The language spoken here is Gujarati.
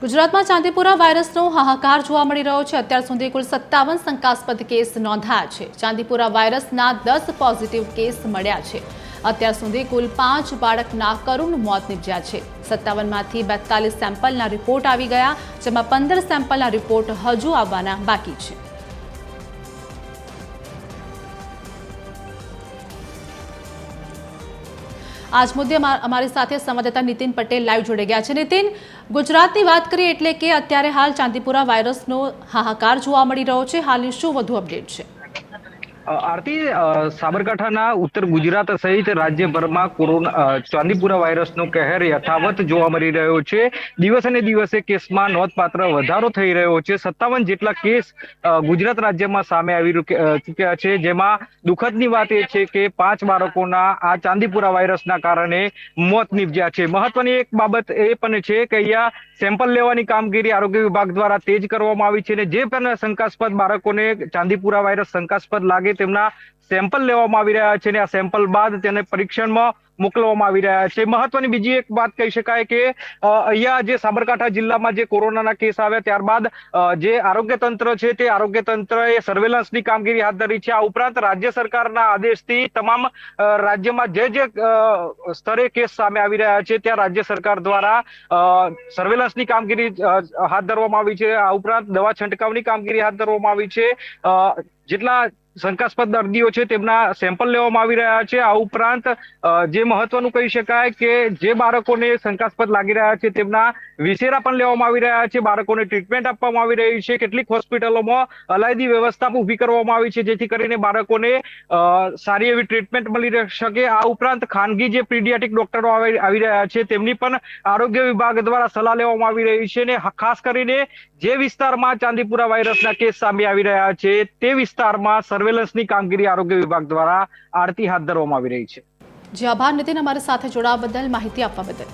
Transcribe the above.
ગુજરાતમાં ચાંદીપુરા વાયરસનો હાહાકાર જોવા મળી રહ્યો છે। અત્યાર સુધી કુલ 57 શંકાસ્પદ કેસ નોંધાયા છે। ચાંદીપુરા વાયરસના 10 પોઝિટિવ કેસ મળ્યા છે। અત્યાર સુધી કુલ 5 બાળકના કરુણ મોત નીપજ્યા છે। 57માંથી 42 સેમ્પલના રિપોર્ટ આવી ગયા, જેમાં 15 સેમ્પલના રિપોર્ટ હજુ આવવાના બાકી છે। आज मुद्दे हमारी साथ संवाददाता नितिन पटेल लाइव जोड़े गया है। नितिन, गुजरात की बात करिए एटले के अत्यारे हाल चांदीपुरा वायरसनो हाहाकार जोवा मळी रह्यो छे। हालनी शुं वधु अपडेट छे? आरती, साबरकांठाना उत्तर गुजरात सहित राज्यभરમાં ચાંદીપુરા વાયરસનો કહેર યથાવત જોવા મળી રહ્યો છે। દિવસે ને દિવસે કેસમાં નોંધપાત્ર વધારો થઈ રહ્યો છે। 57 જેટલા કેસ ગુજરાત રાજ્યમાં સામે આવી ચૂક્યા છે, જેમાં દુઃખદની વાત એ છે કે 5 બાળકોના આ ચાંદીપુરા વાયરસના કારણે મોત નીપજ્યા છે। મહત્વની એક બાબત એ પણ છે કે અહીંયા સેમ્પલ લેવાની કામગીરી આરોગ્ય વિભાગ દ્વારા તેજ કરવામાં આવી છે, અને જે પણ શંકાસ્પદ બાળકોને ચાંદીપુરા વાયરસ શંકાસ્પદ લાગે તેમના સેમ્પલ લેવામાં આવી રહ્યા છે, અને આ સેમ્પલ બાદ તેને પરીક્ષણમાં મોકલવામાં આવી રહ્યા છે। મહત્વની બીજી એક વાત કહી શકાય કે અહીંયા જે સાબરકાંઠા જિલ્લામાં જે કોરોનાના કેસ આવ્યા ત્યારબાદ જે આરોગ્ય તંત્ર છે તે આરોગ્ય તંત્રએ સર્વેલન્સની કામગીરી હાથ ધરી છે। આ ઉપરાંત રાજ્ય સરકારના આદેશથી તમામ રાજ્યમાં જે સ્તરે કેસ સામે આવી રહ્યા છે ત્યાં રાજ્ય સરકાર દ્વારા સર્વેલન્સની કામગીરી હાથ ધરવામાં આવી છે। આ ઉપરાંત દવા છંટકાવની કામગીરી હાથ ધરવામાં આવી છે। જેટલા શંકાસ્પદ દર્દીઓ છે તેમના સેમ્પલ લેવામાં આવી રહ્યા છે। આ ઉપરાંત જે મહત્વનું કહી શકાય કે જે બાળકોને શંકાસ્પદ લાગી રહ્યા છે તેમના વિશેરા પણ લેવામાં આવી રહ્યા છે। બાળકોને ટ્રીટમેન્ટ આપવામાં આવી રહી છે। કેટલીક હોસ્પિટલોમાં અલાયદી વ્યવસ્થા ઊભી કરવામાં આવી છે, જેથી કરીને બાળકોને સારી એવી ટ્રીટમેન્ટ મળી શકે। આ ઉપરાંત ખાનગી જે પીડિયાટ્રિક ડોક્ટરો આવી રહ્યા છે તેમની પણ આરોગ્ય વિભાગ દ્વારા સલાહ લેવામાં આવી રહી છે, અને ખાસ કરીને જે વિસ્તારમાં ચાંદીપુરા વાયરસના કેસ સામે આવી રહ્યા છે તે વિસ્તારમાં સર્વેલન્સની કામગીરી આરોગ્ય વિભાગ દ્વારા આરતી હાથ ધરવામાં આવી રહી છે। जी आभार नितिन, हमारे साथ जोड़वा बदल, माहिती आपवा बदल।